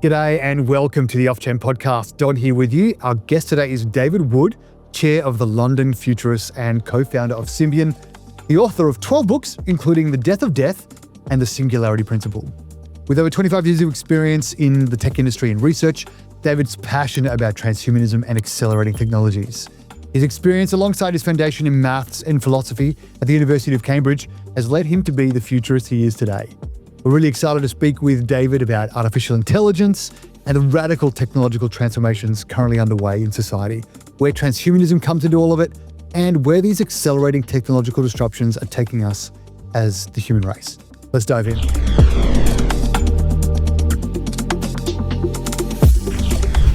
G'day and welcome to the Off-Chain Podcast. Don here with you. Our guest today is David Wood, chair of the London Futurists and co-founder of Symbian, the author of 12 books, including The Death of Death and The Singularity Principle. With over 25 years of experience in the tech industry and research, David's passionate about transhumanism and accelerating technologies. His experience alongside his foundation in maths and philosophy at the University of Cambridge has led him to be the futurist he is today. We're really excited to speak with David about artificial intelligence and the radical technological transformations currently underway in society, where transhumanism comes into all of it, and where these accelerating technological disruptions are taking us as the human race. Let's dive in.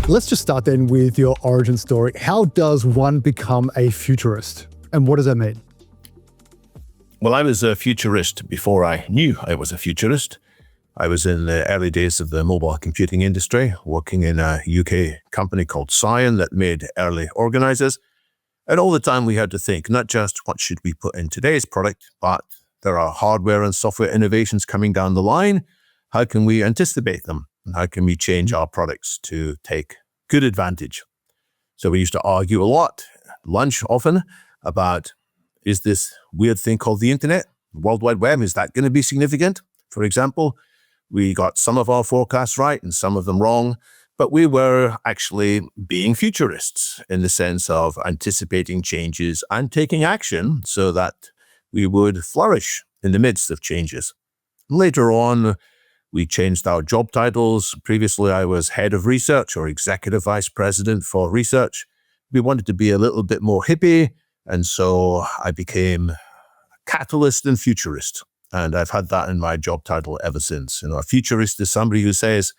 Let's just start then with your origin story. How does one become a futurist, and what does that mean? Well, I was a futurist before I knew I was a futurist. I was in the early days of the mobile computing industry, working in a UK company called Symbian that made early organizers. And all the time we had to think, not just what should we put in today's product, but there are hardware and software innovations coming down the line. How can we anticipate them? And how can we change our products to take good advantage? So we used to argue a lot, lunch often, about is this weird thing called the internet, World Wide Web, is that going to be significant? For example, we got some of our forecasts right and some of them wrong, but we were actually being futurists in the sense of anticipating changes and taking action so that we would flourish in the midst of changes. Later on, we changed our job titles. Previously, I was head of research or executive vice president for research. We wanted to be a little bit more hippie, and so I became a catalyst and futurist. And I've had that in my job title ever since. A futurist is somebody who says,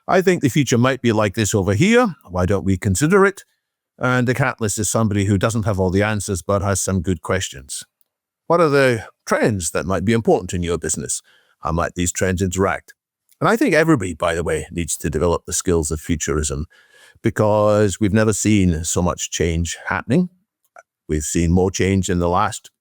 I think the future might be like this over here. Why don't we consider it? And the catalyst is somebody who doesn't have all the answers, but has some good questions. What are the trends that might be important in your business? How might these trends interact? And I think everybody, by the way, needs to develop the skills of futurism because we've never seen so much change happening. We've seen more change in the last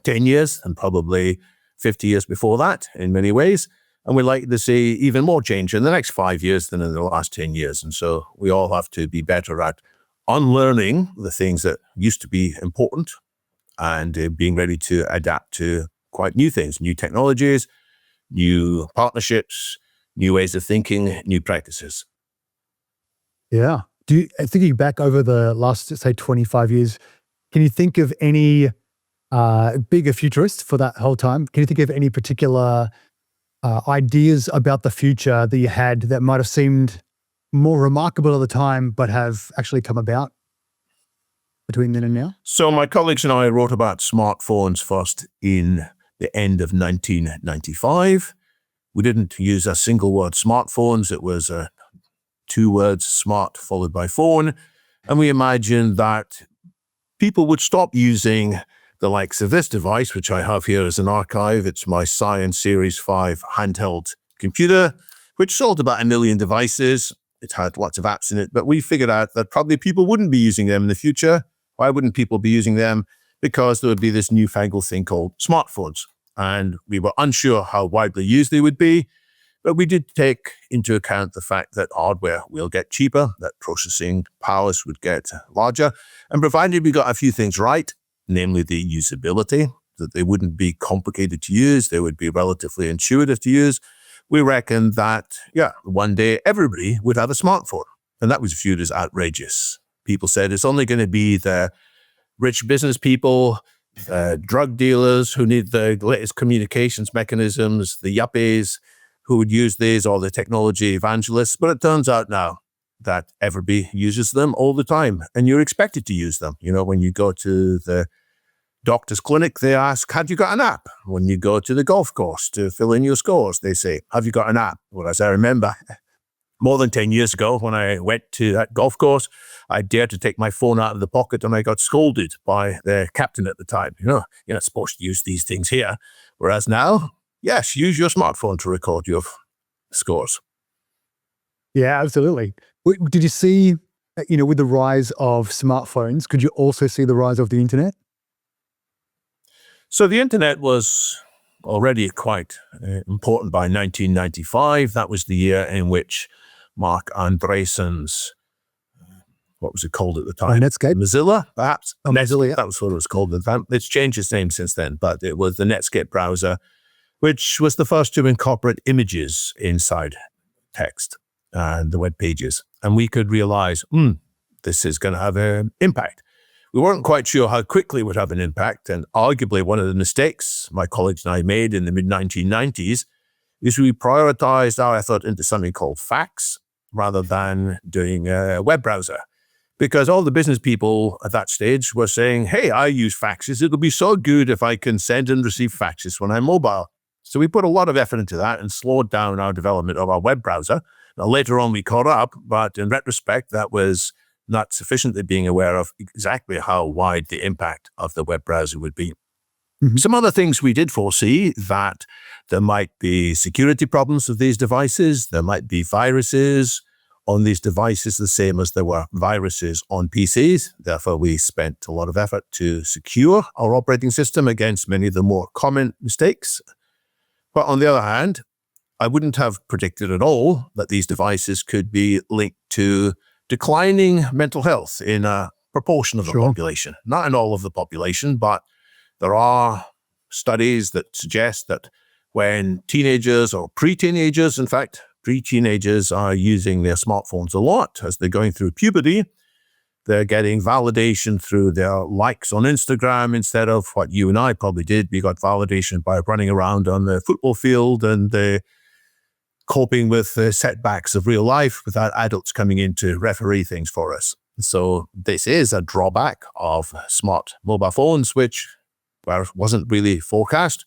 10 years and probably 50 years before that in many ways. And we're likely to see even more change in the next 5 years than in the last 10 years. And so we all have to be better at unlearning the things that used to be important and being ready to adapt to quite new things, new technologies, new partnerships, new ways of thinking, new practices. Yeah. Thinking back over the last, say, 25 years, can you think of any bigger futurists for that whole time? Can you think of any particular ideas about the future that you had that might have seemed more remarkable at the time, but have actually come about between then and now? So my colleagues and I wrote about smartphones first in the end of 1995. We didn't use a single word smartphones. It was 2 words, smart followed by phone. And we imagined that people would stop using the likes of this device, which I have here as an archive. It's my Science Series 5 handheld computer, which sold about 1 million devices. It had lots of apps in it, but we figured out that probably people wouldn't be using them in the future. Why wouldn't people be using them? Because there would be this newfangled thing called smartphones. And we were unsure how widely used they would be, but we did take into account the fact that hardware will get cheaper, that processing powers would get larger, and provided we got a few things right, namely the usability, that they wouldn't be complicated to use, they would be relatively intuitive to use, we reckoned that, one day everybody would have a smartphone. And that was viewed as outrageous. People said it's only going to be the rich business people, drug dealers who need the latest communications mechanisms, the yuppies who would use these, or the technology evangelists. But it turns out now that everybody uses them all the time, and you're expected to use them. When you go to the doctor's clinic, they ask, have you got an app? When you go to the golf course to fill in your scores, they say, have you got an app? Well, as I remember, more than 10 years ago, when I went to that golf course, I dared to take my phone out of the pocket and I got scolded by the captain at the time. You're not supposed to use these things here. Whereas now, yes, use your smartphone to record your scores. Yeah, absolutely. Did you see, with the rise of smartphones, could you also see the rise of the internet? So the internet was already quite important by 1995. That was the year in which Mark Andreessen's, what was it called at the time? Netscape? Mozilla, perhaps? Mozilla, yeah. That was what it was called at the time. It's changed its name since then, but it was the Netscape browser, which was the first to incorporate images inside text and the web pages. And we could realize, this is going to have an impact. We weren't quite sure how quickly it would have an impact. And arguably one of the mistakes my colleagues and I made in the mid-1990s is we prioritized our effort into something called fax rather than doing a web browser. Because all the business people at that stage were saying, hey, I use faxes. It'll be so good if I can send and receive faxes when I'm mobile. So we put a lot of effort into that and slowed down our development of our web browser. Now, later on, we caught up, but in retrospect, that was not sufficiently being aware of exactly how wide the impact of the web browser would be. Mm-hmm. Some other things we did foresee, that there might be security problems with these devices. There might be viruses on these devices, the same as there were viruses on PCs. Therefore, we spent a lot of effort to secure our operating system against many of the more common mistakes. But on the other hand, I wouldn't have predicted at all that these devices could be linked to declining mental health in a proportion of the population. Not in all of the population, but there are studies that suggest that when teenagers or pre-teenagers, in fact, pre-teenagers are using their smartphones a lot as they're going through puberty, they're getting validation through their likes on Instagram instead of what you and I probably did. We got validation by running around on the football field and coping with the setbacks of real life without adults coming in to referee things for us. So this is a drawback of smart mobile phones, which wasn't really forecast.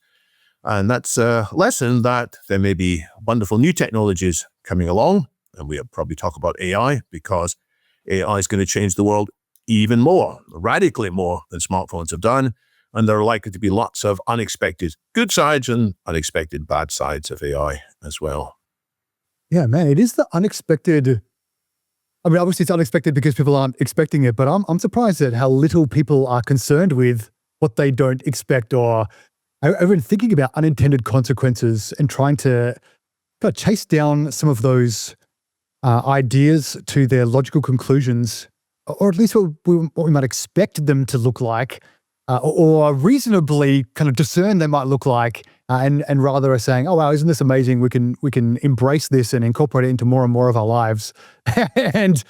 And that's a lesson that there may be wonderful new technologies coming along. And we'll probably talk about AI, because AI is going to change the world even more, radically more than smartphones have done. And there are likely to be lots of unexpected good sides and unexpected bad sides of AI as well. Yeah, man, it is the unexpected. I mean, obviously it's unexpected because people aren't expecting it, but I'm surprised at how little people are concerned with what they don't expect, or even thinking about unintended consequences and trying to chase down some of those ideas to their logical conclusions, or at least what we might expect them to look like, or reasonably kind of discern they might look like, and rather are saying, oh wow, isn't this amazing? We can embrace this and incorporate it into more and more of our lives. And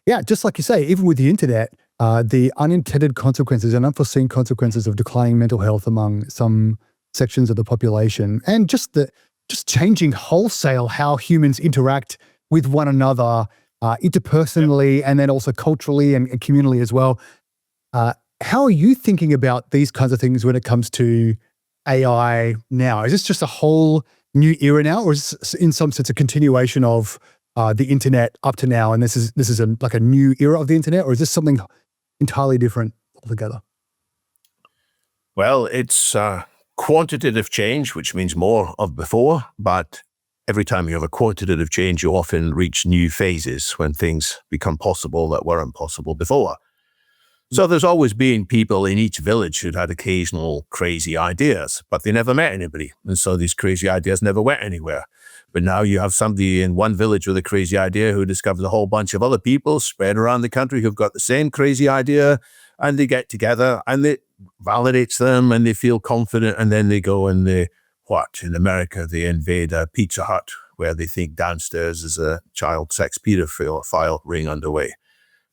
yeah, just like you say, even with the internet, the unintended consequences and unforeseen consequences of declining mental health among some sections of the population, and just changing wholesale how humans interact with one another, interpersonally, and then also culturally and communally as well. How are you thinking about these kinds of things when it comes to AI now? Is this just a whole new era now, or is this in some sense a continuation of the internet up to now, and this is like a new era of the internet, or is this something entirely different altogether? Well, it's quantitative change, which means more of before, but every time you have a quantitative change, you often reach new phases when things become possible that weren't possible before. So there's always been people in each village who'd had occasional crazy ideas, but they never met anybody. And so these crazy ideas never went anywhere. But now you have somebody in one village with a crazy idea who discovers a whole bunch of other people spread around the country who've got the same crazy idea, and they get together and it validates them and they feel confident, and then they go and in America, they invade a Pizza Hut where they think downstairs is a child sex pedophile ring underway.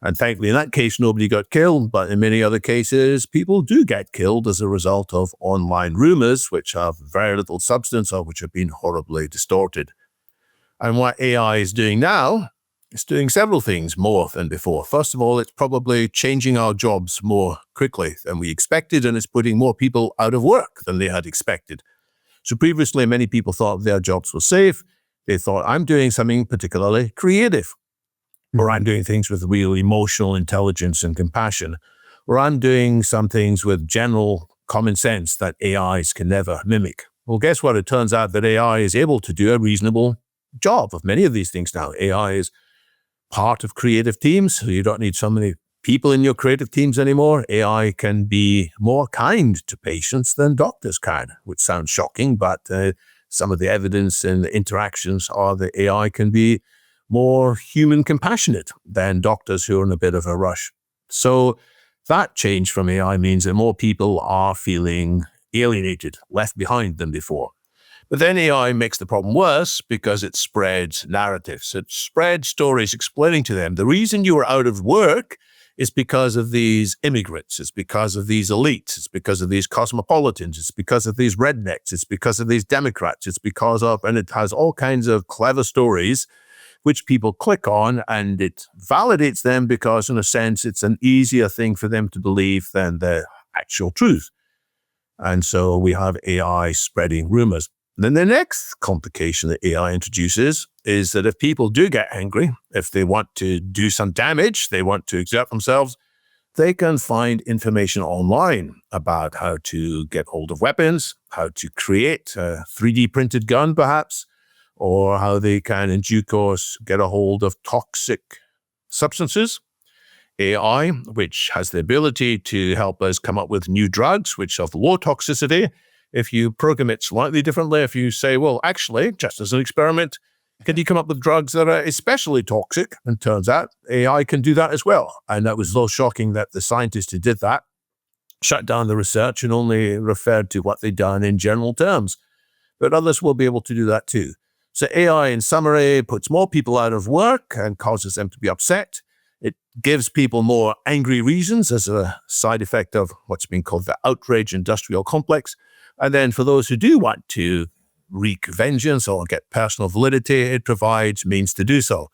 And thankfully, in that case, nobody got killed. But in many other cases, people do get killed as a result of online rumors, which have very little substance or which have been horribly distorted. And what AI is doing now, it's doing several things more than before. First of all, it's probably changing our jobs more quickly than we expected, and it's putting more people out of work than they had expected. So previously, many people thought their jobs were safe. They thought, I'm doing something particularly creative, or I'm doing things with real emotional intelligence and compassion, or I'm doing some things with general common sense that AIs can never mimic. Well, guess what? It turns out that AI is able to do a reasonable job of many of these things now. AI is part of creative teams, so you don't need so many people in your creative teams anymore. AI can be more kind to patients than doctors can, which sounds shocking, but some of the evidence and the interactions are that AI can be more human compassionate than doctors who are in a bit of a rush. So that change from AI means that more people are feeling alienated, left behind than before. But then AI makes the problem worse because it spreads narratives. It spreads stories explaining to them the reason you are out of work is because of these immigrants. It's because of these elites. It's because of these cosmopolitans. It's because of these rednecks. It's because of these Democrats. It's because of, and it has all kinds of clever stories which people click on, and it validates them because, in a sense, it's an easier thing for them to believe than the actual truth. And so we have AI spreading rumors. Then the next complication that AI introduces is that if people do get angry, if they want to do some damage, they want to exert themselves, they can find information online about how to get hold of weapons, how to create a 3D printed gun, perhaps, or how they can, in due course, get a hold of toxic substances. AI, which has the ability to help us come up with new drugs, which have low toxicity. If you program it slightly differently, if you say, well, actually, just as an experiment, can you come up with drugs that are especially toxic? And turns out AI can do that as well. And that was so shocking that the scientists who did that shut down the research and only referred to what they'd done in general terms. But others will be able to do that too. So AI, in summary, puts more people out of work and causes them to be upset. It gives people more angry reasons as a side effect of what's been called the outrage industrial complex. And then for those who do want to wreak vengeance or get personal validity, it provides means to do so.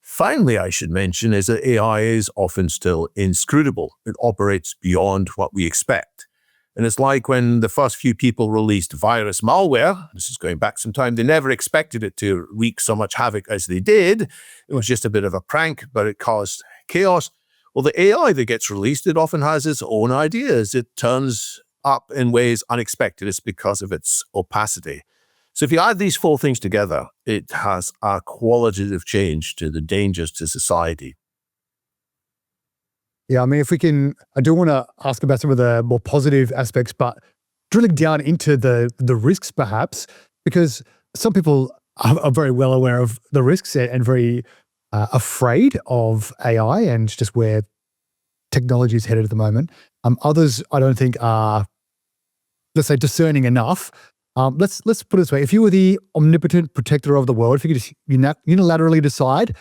Finally, I should mention is that AI is often still inscrutable. It operates beyond what we expect. And it's like when the first few people released virus malware, this is going back some time, they never expected it to wreak so much havoc as they did. It was just a bit of a prank, but it caused chaos. Well, the AI that gets released, it often has its own ideas. It turns up in ways unexpected. It's because of its opacity. So if you add these four things together, it has a qualitative change to the dangers to society. Yeah, I mean, I do want to ask about some of the more positive aspects, but drilling down into the risks perhaps, because some people are very well aware of the risks and very afraid of AI and just where technology is headed at the moment. Others, I don't think are, let's say, discerning enough. Let's put it this way. If you were the omnipotent protector of the world, if you could just unilaterally decide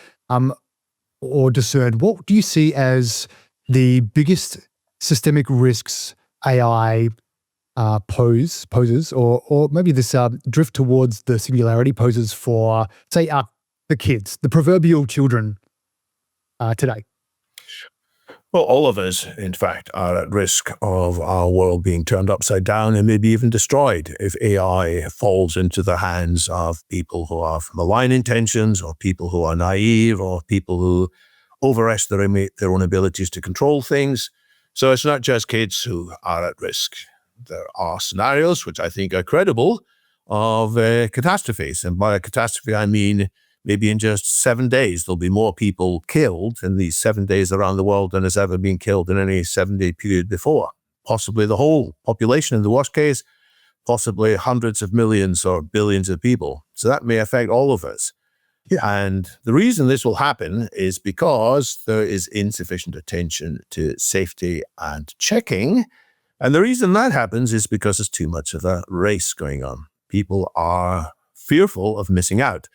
or discern, what do you see as the biggest systemic risks AI poses, or maybe this drift towards the singularity poses for, say, the kids, the proverbial children today? Well, all of us, in fact, are at risk of our world being turned upside down and maybe even destroyed if AI falls into the hands of people who have malign intentions, or people who are naive, or people who overestimate their own abilities to control things. So it's not just kids who are at risk. There are scenarios, which I think are credible, of catastrophes. And by a catastrophe, I mean maybe in just 7 days, there'll be more people killed in these 7 days around the world than has ever been killed in any 7-day period before. Possibly the whole population in the worst case, possibly hundreds of millions or billions of people. So that may affect all of us. Yeah. And the reason this will happen is because there is insufficient attention to safety and checking. And the reason that happens is because there's too much of a race going on. People are fearful of missing out.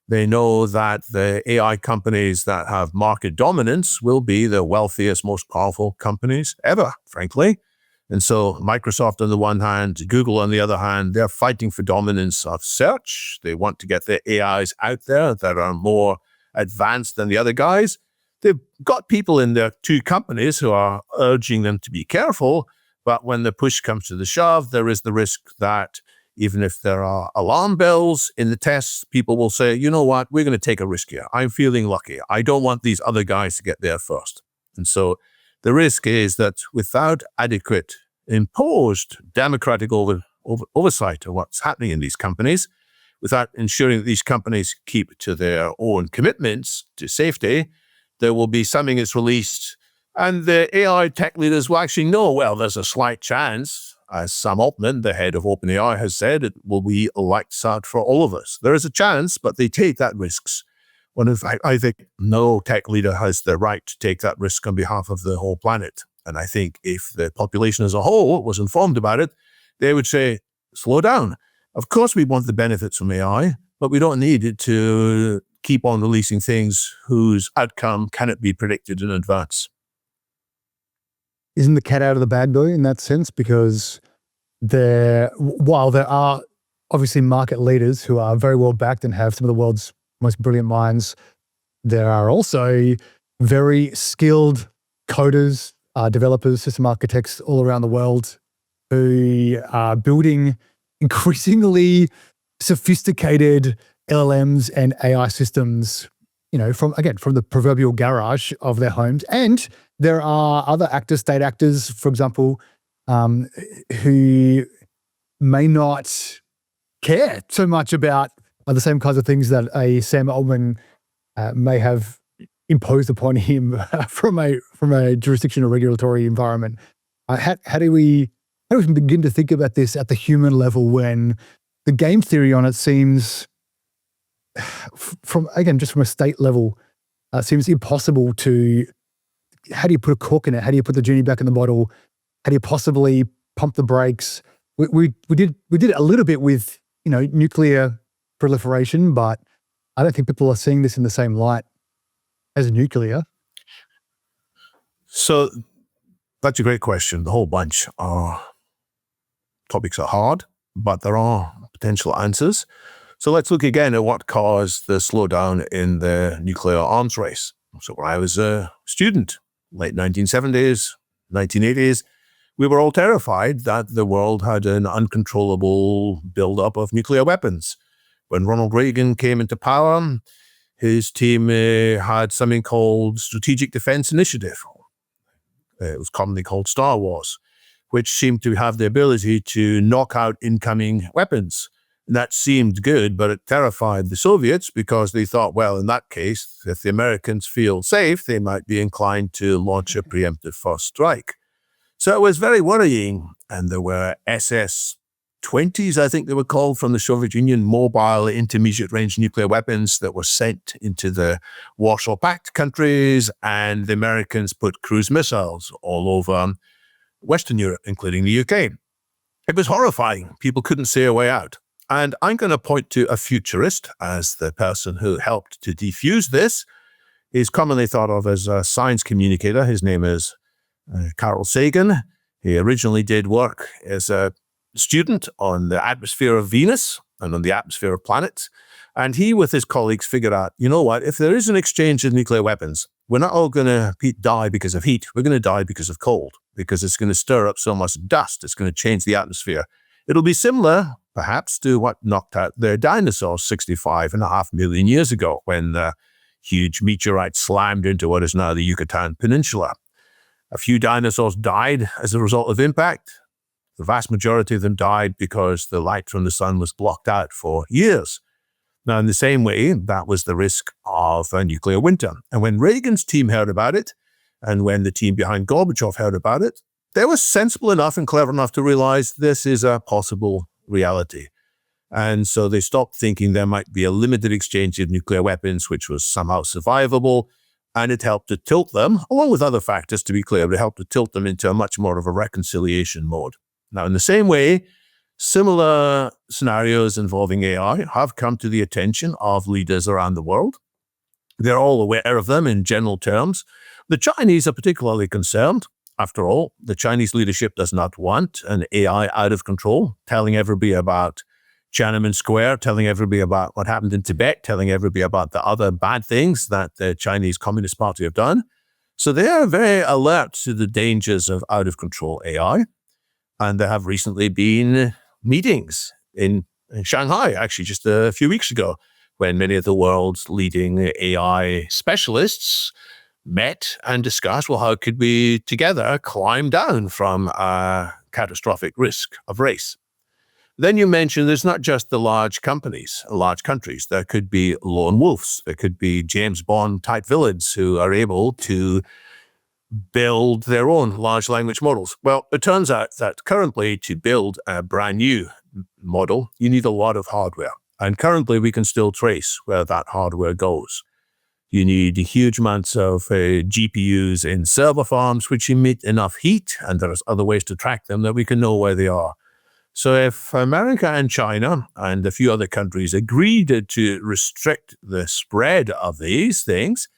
They know that the AI companies that have market dominance will be the wealthiest, most powerful companies ever, frankly. And so Microsoft on the one hand, Google on the other hand, they're fighting for dominance of search. They want to get their AIs out there that are more advanced than the other guys. They've got people in their two companies who are urging them to be careful. But when the push comes to the shove, there is the risk that even if there are alarm bells in the tests, people will say, you know what, we're going to take a risk here. I'm feeling lucky. I don't want these other guys to get there first. And so the risk is that without adequate imposed democratic oversight of what's happening in these companies, without ensuring that these companies keep to their own commitments to safety, there will be something that's released and the AI tech leaders will actually know, well, there's a slight chance, as Sam Altman, the head of OpenAI, has said, it will be lights out for all of us. There is a chance, but they take that risks Well, in fact, I think no tech leader has the right to take that risk on behalf of the whole planet. And I think if the population as a whole was informed about it, they would say, slow down. Of course, we want the benefits from AI, but we don't need it to keep on releasing things whose outcome cannot be predicted in advance. Isn't the cat out of the bag though in that sense? Because while there are obviously market leaders who are very well backed and have some of the world's most brilliant minds, there are also very skilled coders, developers, system architects all around the world who are building increasingly sophisticated LLMs and AI systems, from the proverbial garage of their homes. And there are other actors, state actors, for example, who may not care so much about the same kinds of things that a Sam Altman may have imposed upon him from a jurisdiction or regulatory environment. How do we begin to think about this at the human level when the game theory on it seems, from a state level, seems impossible to? How do you put a cork in it? How do you put the genie back in the bottle? How do you possibly pump the brakes? We did it a little bit with nuclear proliferation, but I don't think people are seeing this in the same light as nuclear. So that's a great question. The whole bunch are topics are hard, but there are potential answers. So let's look again at what caused the slowdown in the nuclear arms race. So when I was a student, late 1970s, 1980s, we were all terrified that the world had an uncontrollable buildup of nuclear weapons. When Ronald Reagan came into power, his team had something called Strategic Defense Initiative. It was commonly called Star Wars, which seemed to have the ability to knock out incoming weapons. And that seemed good, but it terrified the Soviets because they thought, well, in that case, if the Americans feel safe, they might be inclined to launch a preemptive first strike. So it was very worrying. And there were SS-20s, I think they were called, from the Soviet Union, mobile intermediate-range nuclear weapons that were sent into the Warsaw Pact countries, and the Americans put cruise missiles all over Western Europe, including the UK. It was horrifying. People couldn't see a way out. And I'm going to point to a futurist as the person who helped to defuse this. He's commonly thought of as a science communicator. His name is Carl Sagan. He originally did work as a student on the atmosphere of Venus and on the atmosphere of planets. And he, with his colleagues, figured out, you know what, if there is an exchange of nuclear weapons, we're not all going to die because of heat. We're going to die because of cold, because it's going to stir up so much dust. It's going to change the atmosphere. It'll be similar, perhaps, to what knocked out their dinosaurs 65.5 million years ago when the huge meteorite slammed into what is now the Yucatan Peninsula. A few dinosaurs died as a result of impact. The vast majority of them died because the light from the sun was blocked out for years. Now, in the same way, that was the risk of a nuclear winter. And when Reagan's team heard about it, and when the team behind Gorbachev heard about it, they were sensible enough and clever enough to realize this is a possible reality. And so they stopped thinking there might be a limited exchange of nuclear weapons, which was somehow survivable. And it helped to tilt them, along with other factors, to be clear, but it helped to tilt them into a much more of a reconciliation mode. Now, in the same way, similar scenarios involving AI have come to the attention of leaders around the world. They're all aware of them in general terms. The Chinese are particularly concerned. After all, the Chinese leadership does not want an AI out of control, telling everybody about Tiananmen Square, telling everybody about what happened in Tibet, telling everybody about the other bad things that the Chinese Communist Party have done. So they are very alert to the dangers of out-of-control AI. And there have recently been meetings in Shanghai, actually just a few weeks ago, when many of the world's leading AI specialists met and discussed, well, how could we together climb down from a catastrophic risk of race? Then you mentioned there's not just the large companies, large countries. There could be lone wolves. There could be James Bond type villains who are able to build their own large language models. Well, it turns out that currently to build a brand new model, you need a lot of hardware. And currently we can still trace where that hardware goes. You need huge amounts of GPUs in server farms, which emit enough heat, and there's other ways to track them that we can know where they are. So if America and China and a few other countries agreed to restrict the spread of these things,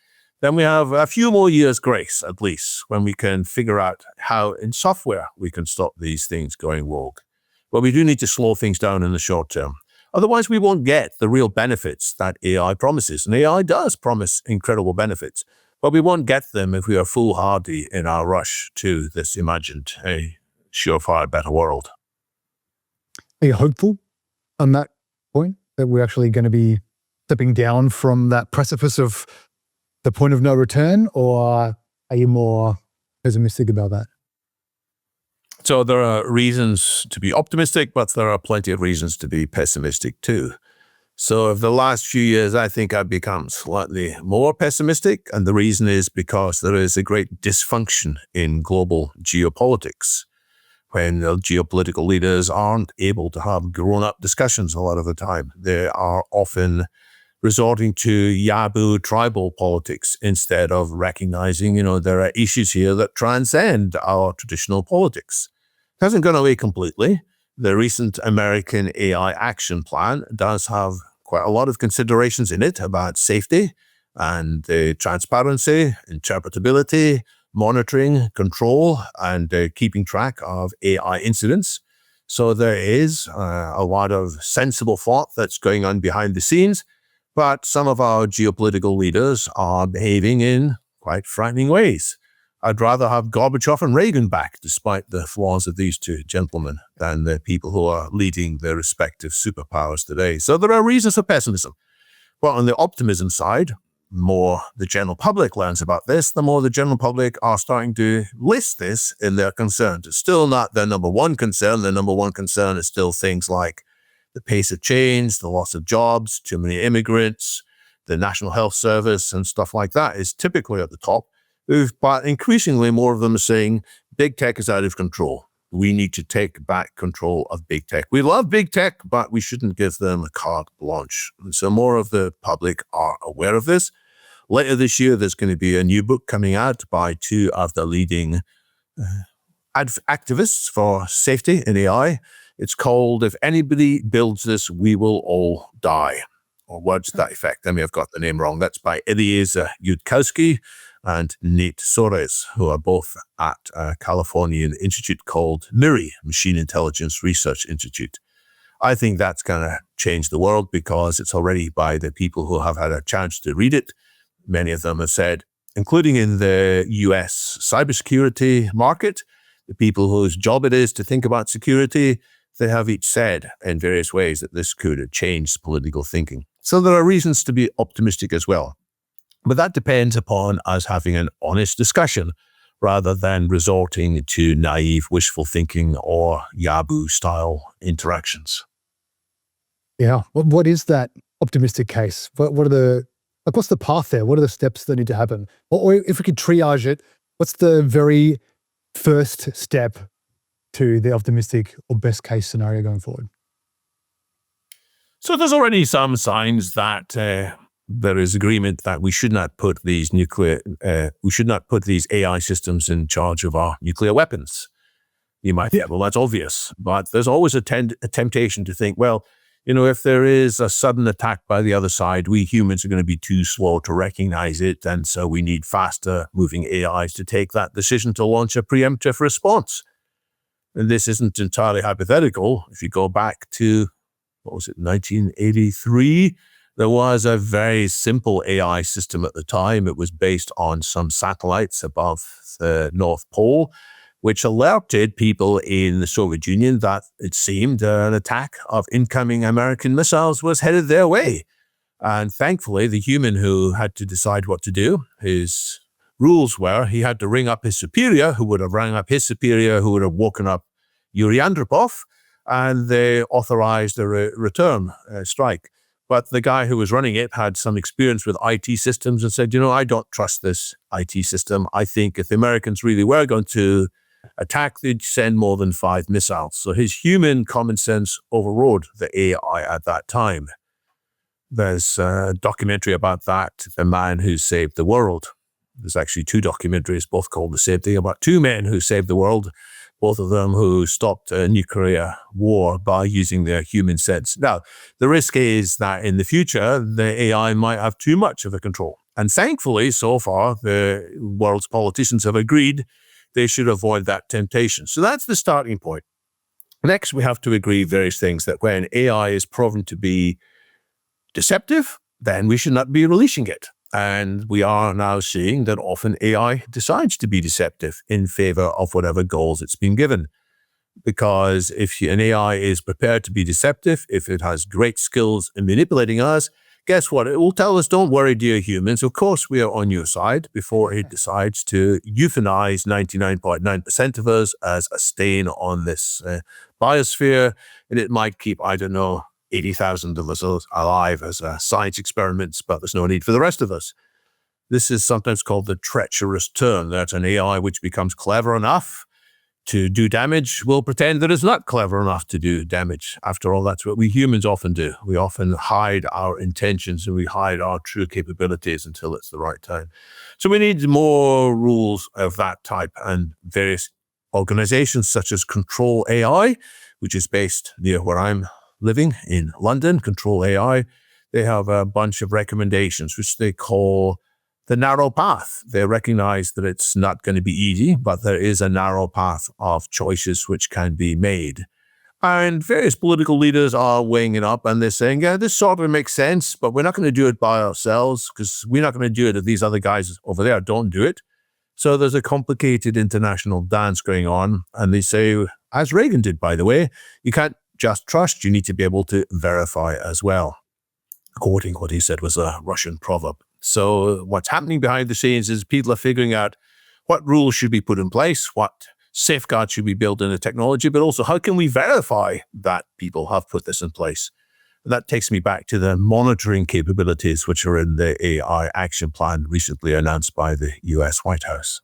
then we have a few more years grace, at least, when we can figure out how in software we can stop these things going rogue. But we do need to slow things down in the short term. Otherwise, we won't get the real benefits that AI promises. And AI does promise incredible benefits, but we won't get them if we are foolhardy in our rush to this imagined, surefire better world. Are you hopeful on that point, that we're actually going to be stepping down from that precipice of the point of no return, or are you more pessimistic about that? So there are reasons to be optimistic, but there are plenty of reasons to be pessimistic too. So over the last few years, I think I've become slightly more pessimistic. And the reason is because there is a great dysfunction in global geopolitics. When the geopolitical leaders aren't able to have grown-up discussions a lot of the time, they are often resorting to Yabu tribal politics instead of recognizing, there are issues here that transcend our traditional politics. It hasn't gone away completely. The recent American AI action plan does have quite a lot of considerations in it about safety and transparency, interpretability, monitoring, control, and keeping track of AI incidents. So there is a lot of sensible thought that's going on behind the scenes, but some of our geopolitical leaders are behaving in quite frightening ways. I'd rather have Gorbachev and Reagan back, despite the flaws of these two gentlemen, than the people who are leading their respective superpowers today. So there are reasons for pessimism. But on the optimism side, the more the general public learns about this, the more the general public are starting to list this in their concerns. It's still not their number one concern. Their number one concern is still things like the pace of change, the loss of jobs, too many immigrants, the National Health Service, and stuff like that is typically at the top. But increasingly, more of them are saying big tech is out of control. We need to take back control of big tech. We love big tech, but we shouldn't give them a carte blanche. And so more of the public are aware of this. Later this year, there's going to be a new book coming out by two of the leading activists for safety in AI. It's called If Anybody Builds This, We Will All Die, or words to that effect. I may have got the name wrong. That's by Eliezer Yudkowsky and Nate Soares, who are both at a Californian institute called MIRI, Machine Intelligence Research Institute. I think that's going to change the world because it's already by the people who have had a chance to read it. Many of them have said, including in the US cybersecurity market, the people whose job it is to think about security, they have each said in various ways that this could change political thinking. So there are reasons to be optimistic as well. But that depends upon us having an honest discussion rather than resorting to naive wishful thinking or Yabu-style interactions. Yeah. What is that optimistic case? What are what's the path there? What are the steps that need to happen? Or if we could triage it, what's the very first step to the optimistic or best case scenario going forward? So there's already some signs that there is agreement that we should not put these AI systems in charge of our nuclear weapons. You might think, well, that's obvious, but there's always a temptation to think, well, if there is a sudden attack by the other side, we humans are going to be too slow to recognize it, and so we need faster moving AIs to take that decision to launch a preemptive response. And this isn't entirely hypothetical. If you go back to, 1983, there was a very simple AI system at the time. It was based on some satellites above the North Pole, which alerted people in the Soviet Union that it seemed an attack of incoming American missiles was headed their way. And thankfully, the human who had to decide what to do, his rules were he had to ring up his superior, who would have rang up his superior, who would have woken up Yuri Andropov, and they authorized a return strike. But the guy who was running it had some experience with IT systems and said, I don't trust this IT system. I think if the Americans really were going to attack, they'd send more than 5 missiles. So his human common sense overrode the AI at that time. There's a documentary about that, The Man Who Saved the World. There's actually two documentaries, both called the same thing, about two men who saved the world, both of them who stopped a nuclear war by using their human sense. Now, the risk is that in the future, the AI might have too much of a control. And thankfully, so far, the world's politicians have agreed they should avoid that temptation. So that's the starting point. Next, we have to agree various things, that when AI is proven to be deceptive, then we should not be releasing it. And we are now seeing that often AI decides to be deceptive in favor of whatever goals it's been given. Because if an AI is prepared to be deceptive, if it has great skills in manipulating us, guess what? It will tell us, don't worry, dear humans, of course we are on your side, before it decides to euthanize 99.9% of us as a stain on this biosphere. And it might keep, 80,000 of us alive as science experiments, but there's no need for the rest of us. This is sometimes called the treacherous turn, that an AI which becomes clever enough to do damage will pretend that it's not clever enough to do damage. After all, that's what we humans often do. We often hide our intentions and we hide our true capabilities until it's the right time. So we need more rules of that type, and various organizations such as Control AI, which is based near where I'm living in London, Control AI, they have a bunch of recommendations, which they call the narrow path. They recognize that it's not going to be easy, but there is a narrow path of choices which can be made. And various political leaders are weighing it up, and they're saying, yeah, this sort of makes sense, but we're not going to do it by ourselves, because we're not going to do it if these other guys over there don't do it. So there's a complicated international dance going on, and they say, as Reagan did, by the way, you can't just trust, you need to be able to verify as well. Quoting what he said was a Russian proverb. So what's happening behind the scenes is people are figuring out what rules should be put in place, what safeguards should be built in the technology, but also how can we verify that people have put this in place. And that takes me back to the monitoring capabilities which are in the AI action plan recently announced by the US White House.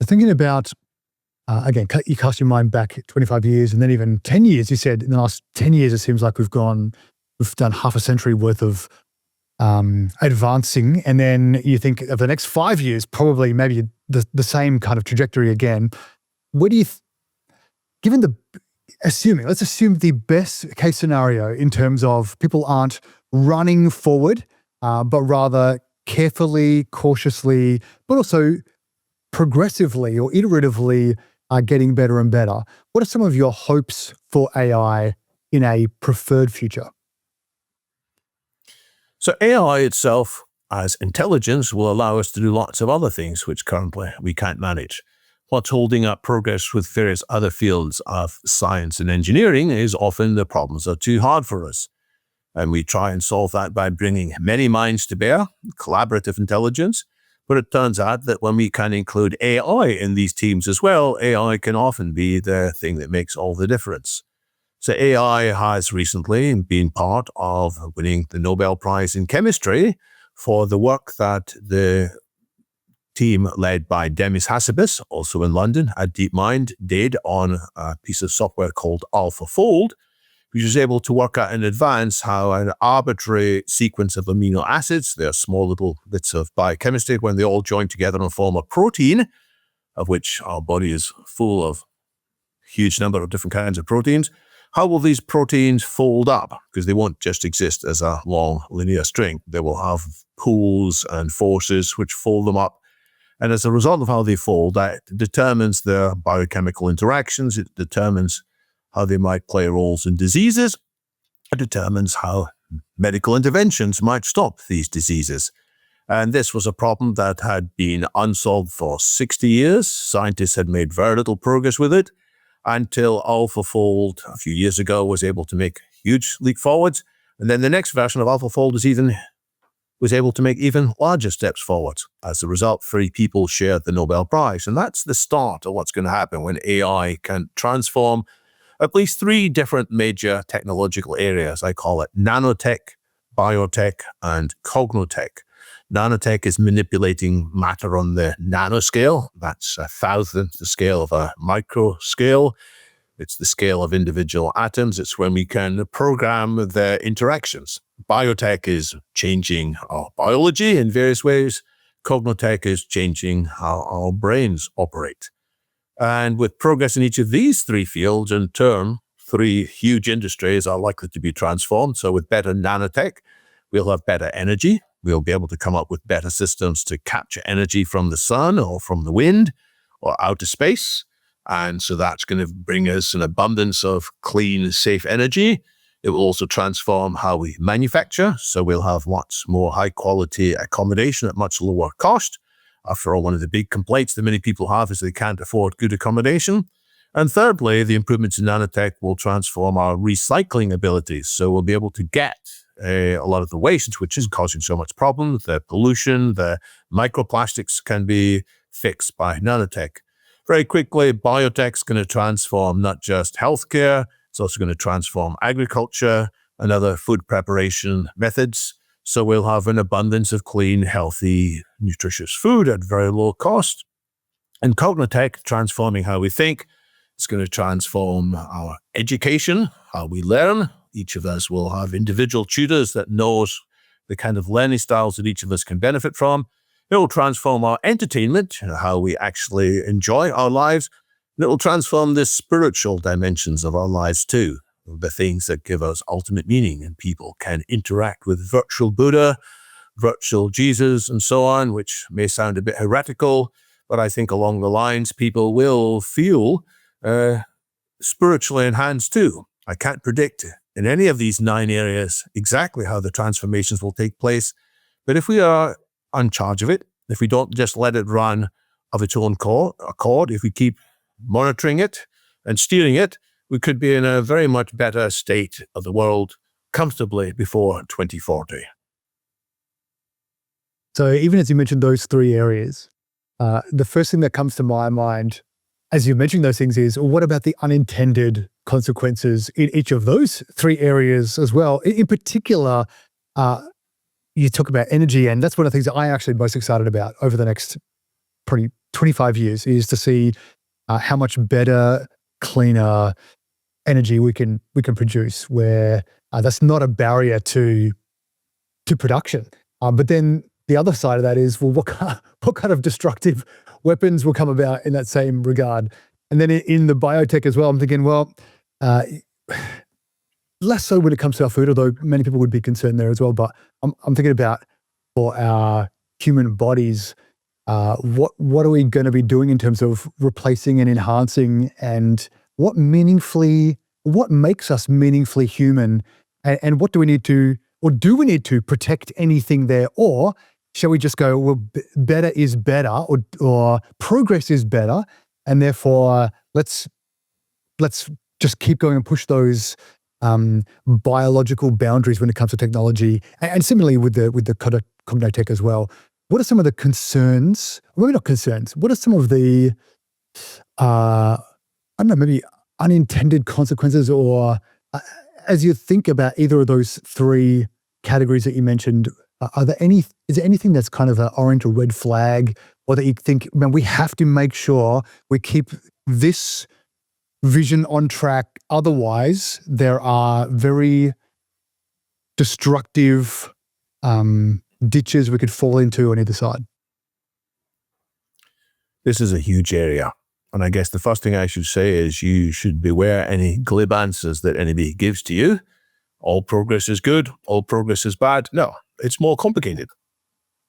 Thinking about, again, you cast your mind back 25 years and then even 10 years, you said in the last 10 years, it seems like we've done half a century worth of advancing. And then you think of the next 5 years, probably maybe the same kind of trajectory again. What do you, let's assume the best case scenario in terms of people aren't running forward, but rather carefully, cautiously, but also progressively or iteratively getting better and better. What are some of your hopes for AI in a preferred future? So AI itself as intelligence will allow us to do lots of other things which currently we can't manage. What's holding up progress with various other fields of science and engineering is often the problems are too hard for us. And we try and solve that by bringing many minds to bear, collaborative intelligence. But it turns out that when we can include AI in these teams as well, AI can often be the thing that makes all the difference. So AI has recently been part of winning the Nobel Prize in Chemistry for the work that the team led by Demis Hassabis, also in London, at DeepMind, did on a piece of software called AlphaFold, which is able to work out in advance how an arbitrary sequence of amino acids, they're small little bits of biochemistry, when they all join together and form a protein, of which our body is full of a huge number of different kinds of proteins, how will these proteins fold up? Because they won't just exist as a long linear string. They will have pulls and forces which fold them up. And as a result of how they fold, that determines their biochemical interactions. It determines how they might play roles in diseases. It determines how medical interventions might stop these diseases. And this was a problem that had been unsolved for 60 years. Scientists had made very little progress with it until AlphaFold a few years ago was able to make a huge leap forwards. And then the next version of AlphaFold was able to make even larger steps forwards. As a result, 3 people shared the Nobel Prize. And that's the start of what's going to happen when AI can transform at least 3 different major technological areas. I call it nanotech, biotech, and cognotech. Nanotech is manipulating matter on the nanoscale. That's 1,000th the scale of a micro scale. It's the scale of individual atoms. It's when we can program their interactions. Biotech is changing our biology in various ways. Cognitech is changing how our brains operate. And with progress in each of these three fields, in turn, three huge industries are likely to be transformed. So with better nanotech, we'll have better energy. We'll be able to come up with better systems to capture energy from the sun or from the wind or outer space. And so that's going to bring us an abundance of clean, safe energy. It will also transform how we manufacture. So we'll have much more high-quality accommodation at much lower cost. After all, one of the big complaints that many people have is they can't afford good accommodation. And thirdly, the improvements in nanotech will transform our recycling abilities. So we'll be able to get a lot of the waste, which is causing so much problem, the pollution, the microplastics can be fixed by nanotech. Very quickly, biotech's going to transform not just healthcare, it's also going to transform agriculture and other food preparation methods. So we'll have an abundance of clean, healthy, nutritious food at very low cost. And cognitech, transforming how we think, it's going to transform our education, how we learn. Each of us will have individual tutors that knows the kind of learning styles that each of us can benefit from. It will transform our entertainment, how we actually enjoy our lives. And it will transform the spiritual dimensions of our lives too, the things that give us ultimate meaning. And people can interact with virtual Buddha, virtual Jesus, and so on, which may sound a bit heretical, but I think along the lines, people will feel spiritually enhanced too. I can't predict in any of these 9 areas exactly how the transformations will take place, but if we are in charge of it, if we don't just let it run of its own accord, if we keep monitoring it and steering it, we could be in a very much better state of the world comfortably before 2040. So even as you mentioned those 3 areas, the first thing that comes to my mind as you mentioned those things is, what about the unintended consequences in each of those 3 areas as well? In particular, you talk about energy, and that's one of the things that I'm actually most excited about over the next probably 25 years is to see how much better, cleaner energy we can produce, where that's not a barrier to production. But then the other side of that is, well, what kind of destructive weapons will come about in that same regard? And then in the biotech as well, I'm thinking, well, less so when it comes to our food, although many people would be concerned there as well. But I'm thinking about for our human bodies, what are we going to be doing in terms of replacing and enhancing, and what makes us meaningfully human, and what do we need to, or do we need to protect anything there, or shall we just go, well, better is better, or progress is better, and therefore let's just keep going and push those biological boundaries when it comes to technology, and similarly with the cognitech as well. What are some of the concerns? Maybe not concerns. What are some of the I don't know, maybe unintended consequences, or as you think about either of those 3 categories that you mentioned, is there anything that's kind of an orange or red flag, or that you think, man, we have to make sure we keep this vision on track, otherwise there are very destructive ditches we could fall into on either side? This is a huge area. And I guess the first thing I should say is you should beware any glib answers that anybody gives to you. All progress is good, all progress is bad. No, it's more complicated.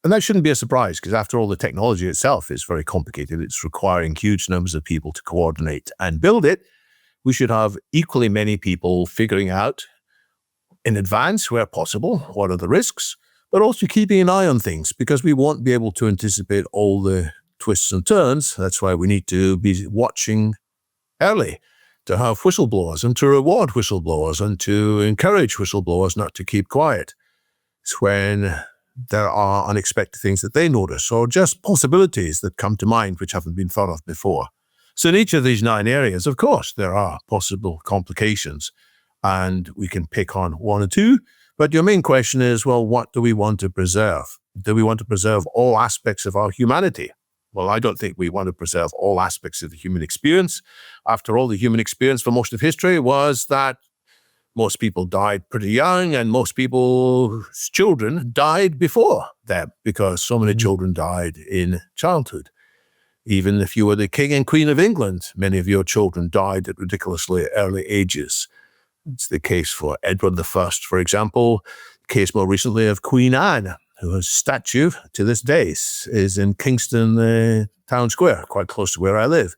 And that shouldn't be a surprise, because after all, the technology itself is very complicated. It's requiring huge numbers of people to coordinate and build it. We should have equally many people figuring out in advance, where possible, what are the risks, but also keeping an eye on things, because we won't be able to anticipate all the twists and turns. That's why we need to be watching early, to have whistleblowers and to reward whistleblowers and to encourage whistleblowers not to keep quiet. It's when there are unexpected things that they notice, or just possibilities that come to mind which haven't been thought of before. So in each of these 9 areas, of course, there are possible complications, and we can pick on 1 or 2. But your main question is, well, what do we want to preserve? Do we want to preserve all aspects of our humanity? Well, I don't think we want to preserve all aspects of the human experience. After all, the human experience for most of history was that most people died pretty young, and most people's children died before them because so many children died in childhood. Even if you were the king and queen of England, many of your children died at ridiculously early ages. It's the case for Edward I, for example, the case more recently of Queen Anne, whose statue to this day is in Kingston Town Square, quite close to where I live.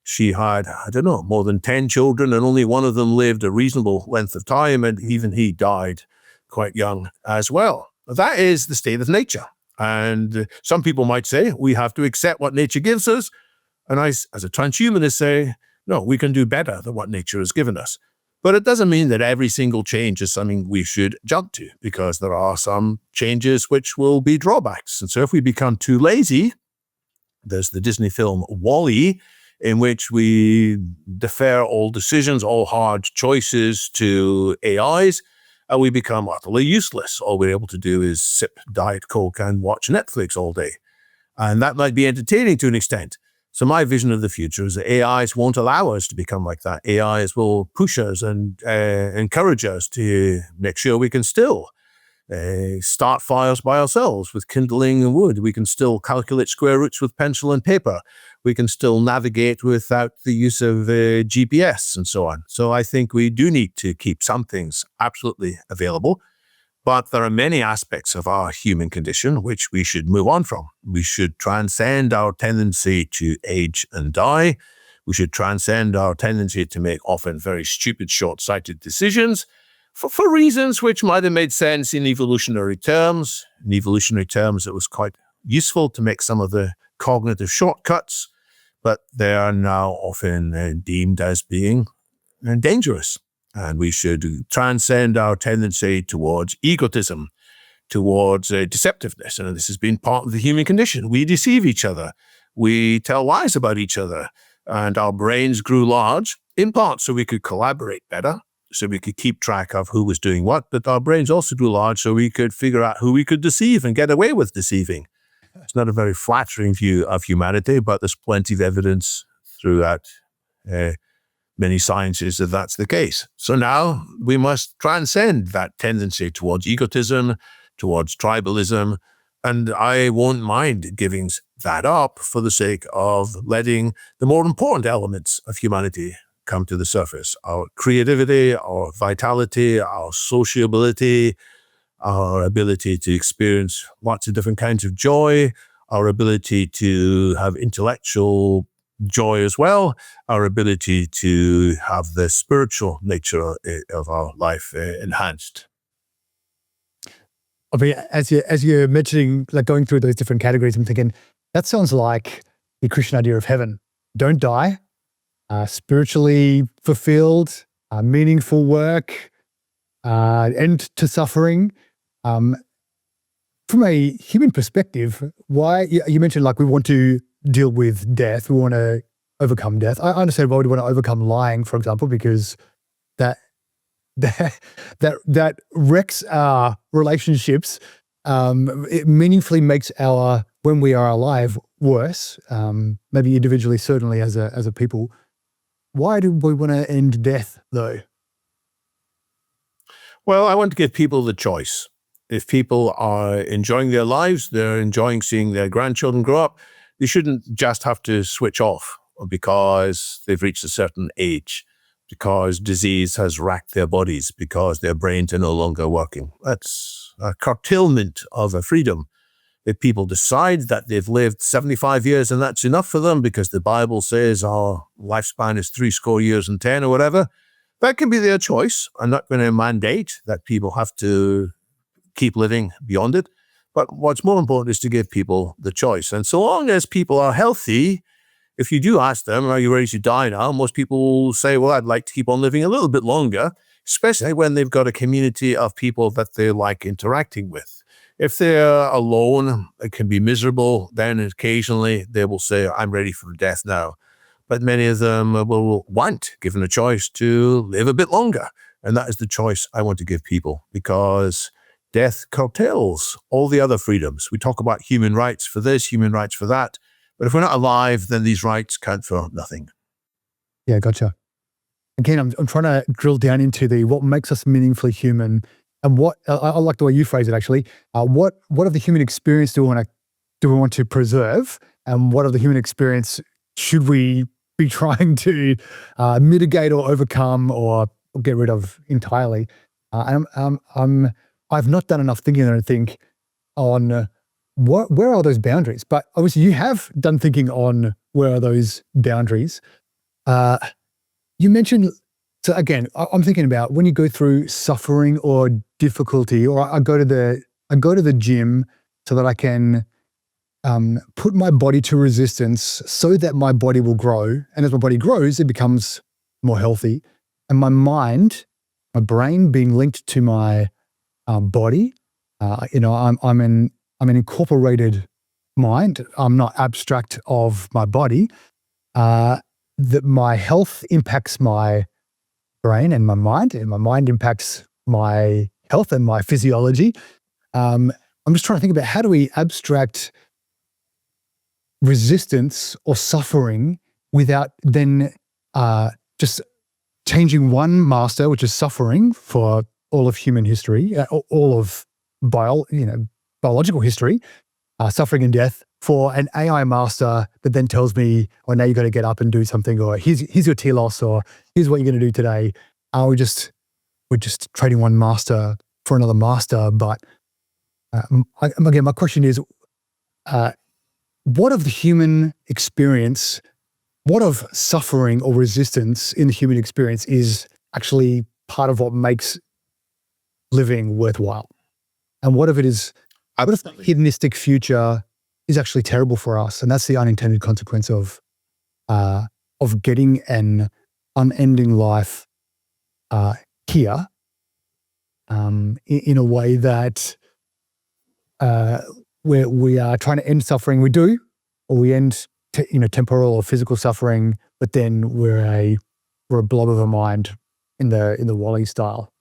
She had, more than 10 children, and only one of them lived a reasonable length of time, and even he died quite young as well. That is the state of nature. And some people might say we have to accept what nature gives us. And I, as a transhumanist, say, no, we can do better than what nature has given us. But it doesn't mean that every single change is something we should jump to, because there are some changes which will be drawbacks. And so if we become too lazy, there's the Disney film WALL-E, in which we defer all decisions, all hard choices to AIs, and we become utterly useless. All we're able to do is sip Diet Coke and watch Netflix all day. And that might be entertaining to an extent. So my vision of the future is that AIs won't allow us to become like that. AIs will push us and encourage us to make sure we can still start fires by ourselves with kindling and wood. We can still calculate square roots with pencil and paper. We can still navigate without the use of GPS and so on. So I think we do need to keep some things absolutely available. But there are many aspects of our human condition which we should move on from. We should transcend our tendency to age and die. We should transcend our tendency to make often very stupid, short-sighted decisions for reasons which might have made sense in evolutionary terms. In evolutionary terms, it was quite useful to make some of the cognitive shortcuts, but they are now often deemed as being dangerous. And we should transcend our tendency towards egotism, towards deceptiveness. And this has been part of the human condition. We deceive each other. We tell lies about each other. And our brains grew large, in part so we could collaborate better, so we could keep track of who was doing what. But our brains also grew large so we could figure out who we could deceive and get away with deceiving. It's not a very flattering view of humanity, but there's plenty of evidence throughout many sciences that that's the case. So now we must transcend that tendency towards egotism, towards tribalism, and I won't mind giving that up for the sake of letting the more important elements of humanity come to the surface. Our creativity, our vitality, our sociability, our ability to experience lots of different kinds of joy, our ability to have intellectual joy as well, our ability to have the spiritual nature of our life enhanced. I mean, as you're mentioning, like going through those different categories, I'm thinking that sounds like the Christian idea of heaven. Don't die, spiritually fulfilled, meaningful work, end to suffering. From a human perspective, why you mentioned like we want to deal with death, we want to overcome death. I understand why we want to overcome lying, for example, because that wrecks our relationships. It meaningfully makes our when we are alive worse. Maybe individually, certainly as a people. Why do we want to end death, though? Well, I want to give people the choice. If people are enjoying their lives, they're enjoying seeing their grandchildren grow up, they shouldn't just have to switch off because they've reached a certain age, because disease has racked their bodies, because their brains are no longer working. That's a curtailment of a freedom. If people decide that they've lived 75 years and that's enough for them because the Bible says our lifespan is 70 years and 10 or whatever, that can be their choice. I'm not going to mandate that people have to keep living beyond it. But what's more important is to give people the choice. And so long as people are healthy, if you do ask them, are you ready to die now? Most people will say, well, I'd like to keep on living a little bit longer, especially when they've got a community of people that they like interacting with. If they're alone, it can be miserable. Then occasionally they will say, I'm ready for death now. But many of them will want, given a choice, to live a bit longer. And that is the choice I want to give people, because death curtails all the other freedoms. We talk about human rights for this, human rights for that, But if we're not alive, then these rights count for nothing. Yeah, gotcha. Again, I'm trying to drill down into what makes us meaningfully human, and what I like the way you phrase it. Actually, what of the human experience do we want to preserve, and what of the human experience should we be trying to mitigate or overcome or get rid of entirely? I've not done enough thinking, I don't think, on where are those boundaries. But obviously, you have done thinking on where are those boundaries. You mentioned, so again, I'm thinking about when you go through suffering or difficulty, or I go to the gym so that I can put my body to resistance so that my body will grow. And as my body grows, it becomes more healthy. And my brain being linked to my body, I'm an incorporated mind. I'm not abstract of my body. That my health impacts my brain and my mind impacts my health and my physiology. I'm just trying to think about how do we abstract resistance or suffering without then just changing one master, which is suffering for all of human history, all of biological history, suffering and death, for an AI master that then tells me, "Oh, now you got to get up and do something," or "Here's your telos," or "Here's what you're going to do today." We're just trading one master for another master. But again, my question is, what of the human experience, what of suffering or resistance in the human experience is actually part of what makes living worthwhile? And what if the hedonistic future is actually terrible for us? And that's the unintended consequence of getting an unending life here in a way that where we are trying to end suffering. We do, or we end temporal or physical suffering, but then we're a blob of a mind in the Wall-E style.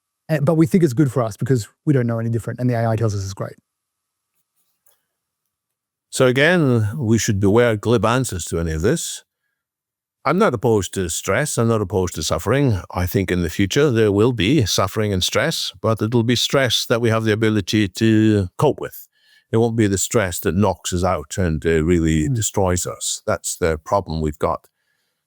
But we think it's good for us because we don't know any different, and the AI tells us it's great. So again, we should beware glib answers to any of this. I'm not opposed to stress. I'm not opposed to suffering. I think in the future there will be suffering and stress, but it'll be stress that we have the ability to cope with. It won't be the stress that knocks us out and really destroys us. That's the problem we've got.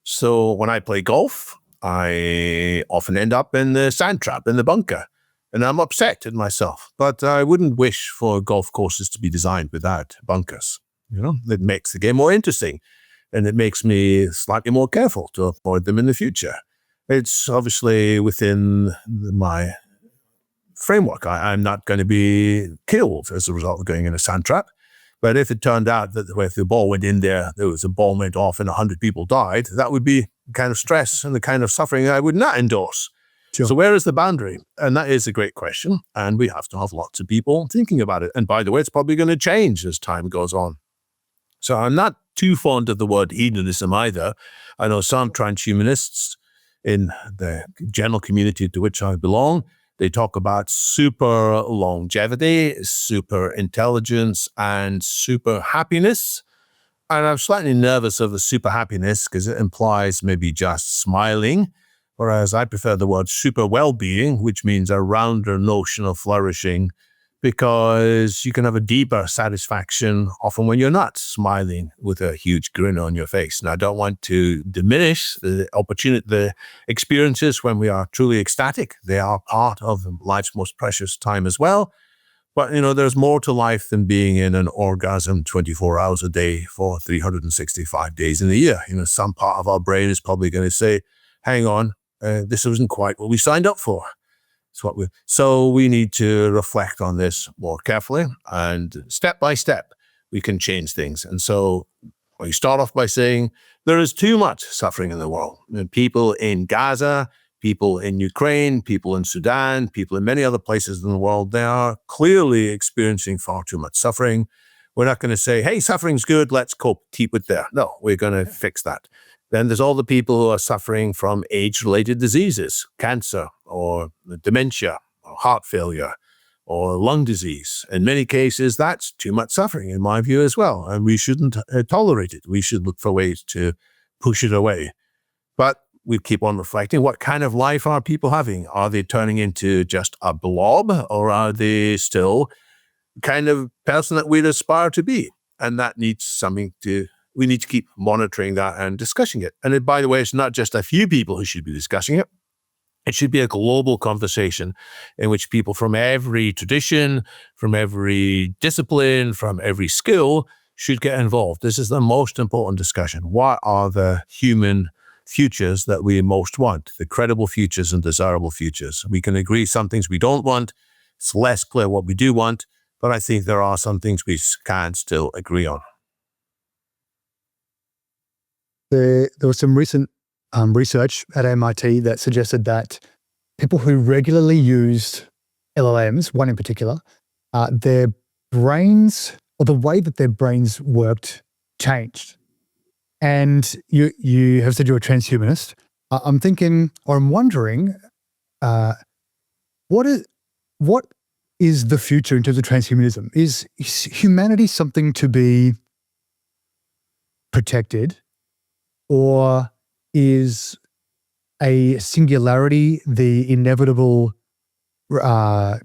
So when I play golf, I often end up in the sand trap, in the bunker, and I'm upset at myself. But I wouldn't wish for golf courses to be designed without bunkers. It makes the game more interesting, and it makes me slightly more careful to avoid them in the future. It's obviously within my framework. I'm not going to be killed as a result of going in a sand trap. But if it turned out that if the ball went in there was a ball went off and 100 people died, that would be the kind of stress and the kind of suffering I would not endorse. Sure. So where is the boundary? And that is a great question. And we have to have lots of people thinking about it. And by the way, it's probably going to change as time goes on. So I'm not too fond of the word hedonism either. I know some transhumanists in the general community to which I belong, they talk about super longevity, super intelligence, and super happiness. And I'm slightly nervous of the super happiness because it implies maybe just smiling, whereas I prefer the word super well-being, which means a rounder notion of flourishing, because you can have a deeper satisfaction often when you're not smiling with a huge grin on your face. And I don't want to diminish the experiences when we are truly ecstatic. They are part of life's most precious time as well. But, there's more to life than being in an orgasm 24 hours a day for 365 days in a year. Some part of our brain is probably going to say, hang on, this isn't quite what we signed up for. So we need to reflect on this more carefully, and step by step, we can change things. And so we start off by saying there is too much suffering in the world. People in Gaza, people in Ukraine, people in Sudan, people in many other places in the world, they are clearly experiencing far too much suffering. We're not going to say, hey, suffering's good, let's keep it there. No, we're going to fix that. Then there's all the people who are suffering from age-related diseases, cancer or dementia or heart failure. or lung disease. In many cases, that's too much suffering, in my view, as well. And we shouldn't tolerate it. We should look for ways to push it away. But we keep on reflecting, what kind of life are people having? Are they turning into just a blob, or are they still kind of person that we'd aspire to be? And that needs we need to keep monitoring that and discussing it. And by the way, it's not just a few people who should be discussing it. It should be a global conversation in which people from every tradition, from every discipline, from every skill should get involved. This is the most important discussion. What are the human futures that we most want? The credible futures and desirable futures. We can agree some things we don't want. It's less clear what we do want, but I think there are some things we can still agree on. There was some recent research at MIT that suggested that people who regularly used LLMs, one in particular, their brains, or the way that their brains worked, changed. And you have said you're a transhumanist. I'm thinking, or I'm wondering, what is the future in terms of transhumanism? Is humanity something to be protected, or is a singularity the inevitable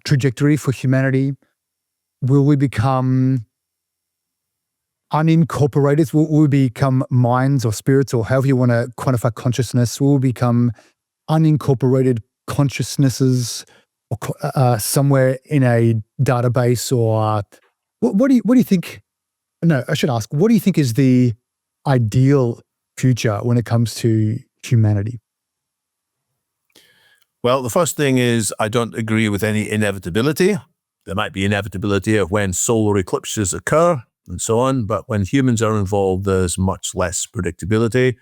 trajectory for humanity? Will we become unincorporated? Will we become minds or spirits, or however you want to quantify consciousness? Will we become unincorporated consciousnesses, or somewhere in a database? Or what do you think? No, I should ask, what do you think is the ideal future when it comes to humanity? Well, the first thing is I don't agree with any inevitability. There might be inevitability of when solar eclipses occur and so on, but when humans are involved, there's much less predictability.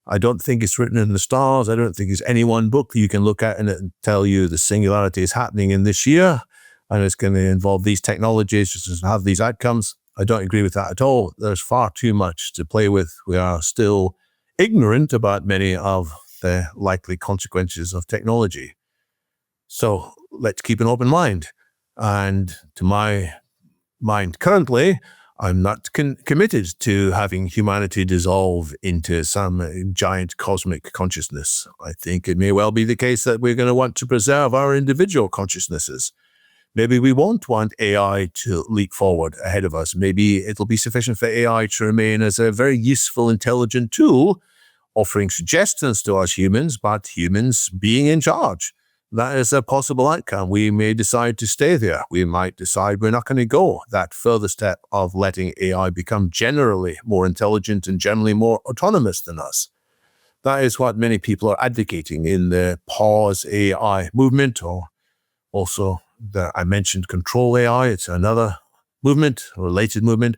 I don't think it's written in the stars. I don't think there's any one book you can look at and tell you the singularity is happening in this year and it's going to involve these technologies just to have these outcomes. I don't agree with that at all. There's far too much to play with. We are still ignorant about many of the likely consequences of technology. So let's keep an open mind. And to my mind currently, I'm not committed to having humanity dissolve into some giant cosmic consciousness. I think it may well be the case that we're going to want to preserve our individual consciousnesses. Maybe we won't want AI to leap forward ahead of us. Maybe it'll be sufficient for AI to remain as a very useful, intelligent tool, offering suggestions to us humans, but humans being in charge. That is a possible outcome. We may decide to stay there. We might decide we're not going to go that further step of letting AI become generally more intelligent and generally more autonomous than us. That is what many people are advocating in the pause AI movement, or also I mentioned control AI. It's another movement, a related movement.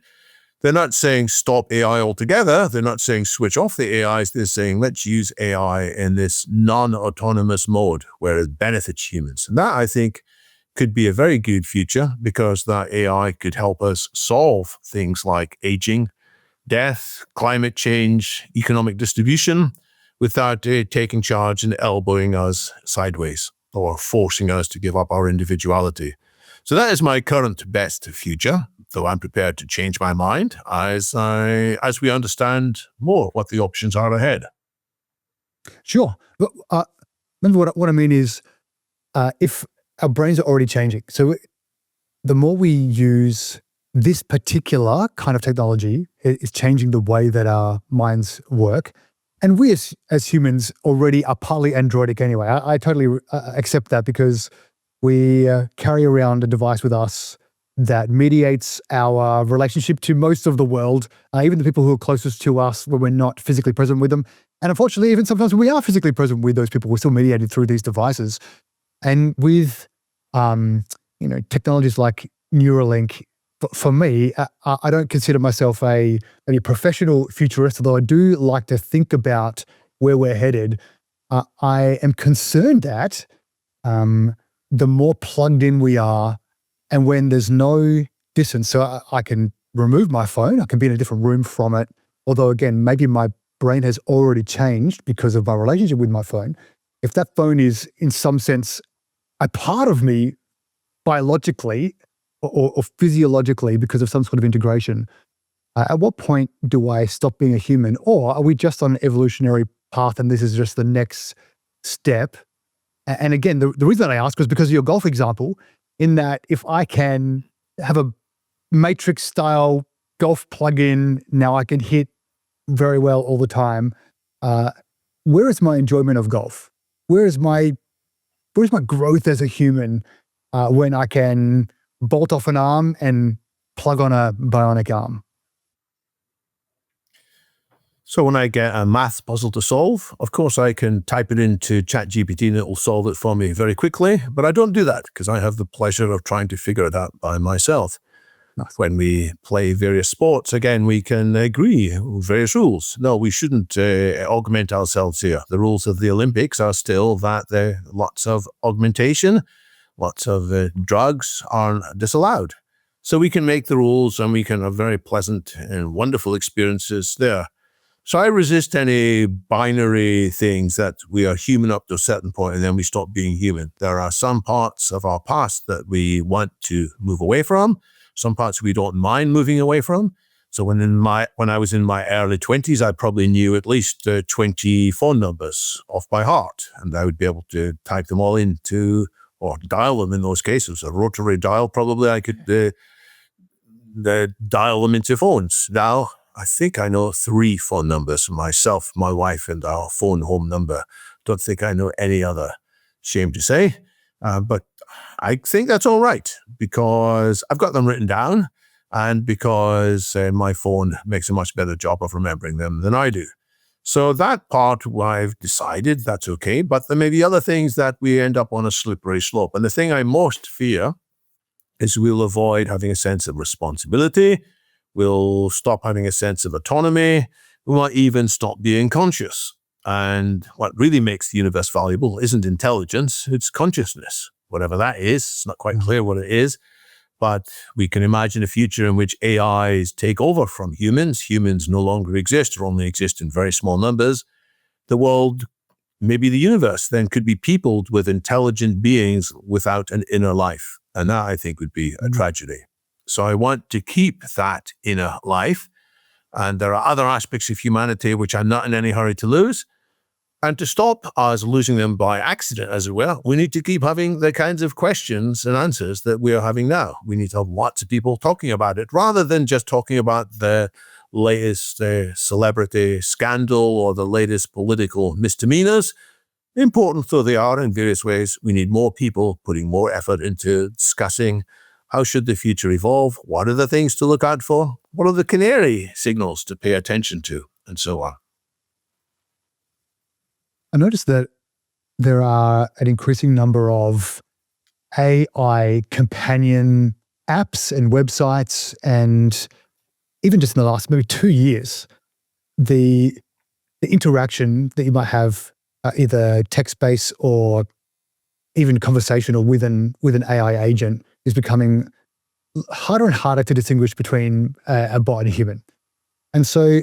They're not saying stop AI altogether. They're not saying switch off the AIs. They're saying let's use AI in this non-autonomous mode where it benefits humans. And that, I think, could be a very good future, because that AI could help us solve things like aging, death, climate change, economic distribution, without taking charge and elbowing us sideways or forcing us to give up our individuality. So that is my current best future, though I'm prepared to change my mind as we understand more what the options are ahead. Sure. Remember what I mean is, if our brains are already changing, so the more we use this particular kind of technology, is changing the way that our minds work. And we as humans already are partly androidic anyway. I totally accept that, because we carry around a device with us that mediates our relationship to most of the world, even the people who are closest to us when we're not physically present with them. And unfortunately, even sometimes when we are physically present with those people, we're still mediated through these devices. And with technologies like Neuralink, for me, I don't consider myself a professional futurist, although I do like to think about where we're headed. I am concerned that the more plugged in we are, and when there's no distance, so I can remove my phone, I can be in a different room from it, although again, maybe my brain has already changed because of my relationship with my phone. If that phone is in some sense a part of me biologically or physiologically because of some sort of integration, at what point do I stop being a human? Or are we just on an evolutionary path and this is just the next step? And again, the reason I ask was because of your golf example, in that if I can have a matrix-style golf plug-in, now I can hit very well all the time. Where is my enjoyment of golf? Where's my growth as a human when I can bolt off an arm and plug on a bionic arm? So when I get a math puzzle to solve, of course I can type it into ChatGPT and it will solve it for me very quickly, but I don't do that because I have the pleasure of trying to figure it out by myself. Nice. When we play various sports, again, we can agree with various rules. No, we shouldn't augment ourselves here. The rules of the Olympics are still that there are lots of augmentation, lots of drugs are disallowed. So we can make the rules and we can have very pleasant and wonderful experiences there. So I resist any binary things that we are human up to a certain point and then we stop being human. There are some parts of our past that we want to move away from, some parts we don't mind moving away from. So when I was in my early 20s, I probably knew at least 20 phone numbers off by heart, and I would be able to type them all into, or dial them in those cases. A rotary dial, probably I could dial them into phones. Now, I think I know 3 phone numbers, myself, my wife, and our phone home number. Don't think I know any other, shame to say. But I think that's all right because I've got them written down and because my phone makes a much better job of remembering them than I do. So that part I've decided that's okay, but there may be other things that we end up on a slippery slope. And the thing I most fear is we'll avoid having a sense of responsibility. We'll stop having a sense of autonomy. We might even stop being conscious. And what really makes the universe valuable isn't intelligence, it's consciousness. Whatever that is, it's not quite clear what it is, but we can imagine a future in which AIs take over from humans. Humans no longer exist or only exist in very small numbers. The world, maybe the universe, then could be peopled with intelligent beings without an inner life. And that, I think, would be a tragedy. So I want to keep that inner life. And there are other aspects of humanity which I'm not in any hurry to lose. And to stop us losing them by accident, as it were, we need to keep having the kinds of questions and answers that we are having now. We need to have lots of people talking about it, rather than just talking about the latest celebrity scandal or the latest political misdemeanors. Important though they are in various ways, we need more people putting more effort into discussing how should the future evolve, what are the things to look out for, what are the canary signals to pay attention to, and so on. I noticed that there are an increasing number of AI companion apps and websites, and even just in the last maybe 2 years, the interaction that you might have either text-based or even conversational with an AI agent is becoming harder and harder to distinguish between a bot and a human. And so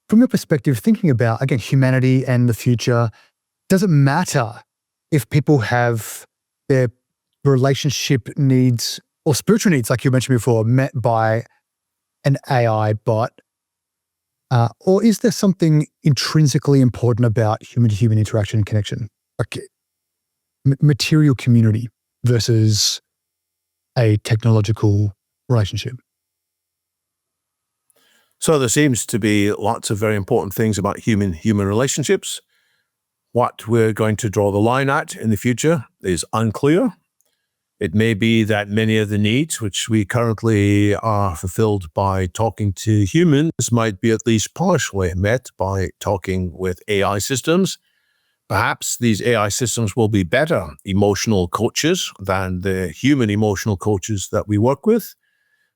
from your perspective, thinking about, again, humanity and the future, does it matter if people have their relationship needs or spiritual needs, like you mentioned before, met by an AI bot? Or is there something intrinsically important about human-to-human interaction and connection, like material community versus a technological relationship? So there seems to be lots of very important things about human-human relationships. What we're going to draw the line at in the future is unclear. It may be that many of the needs which we currently are fulfilled by talking to humans might be at least partially met by talking with AI systems. Perhaps these AI systems will be better emotional coaches than the human emotional coaches that we work with.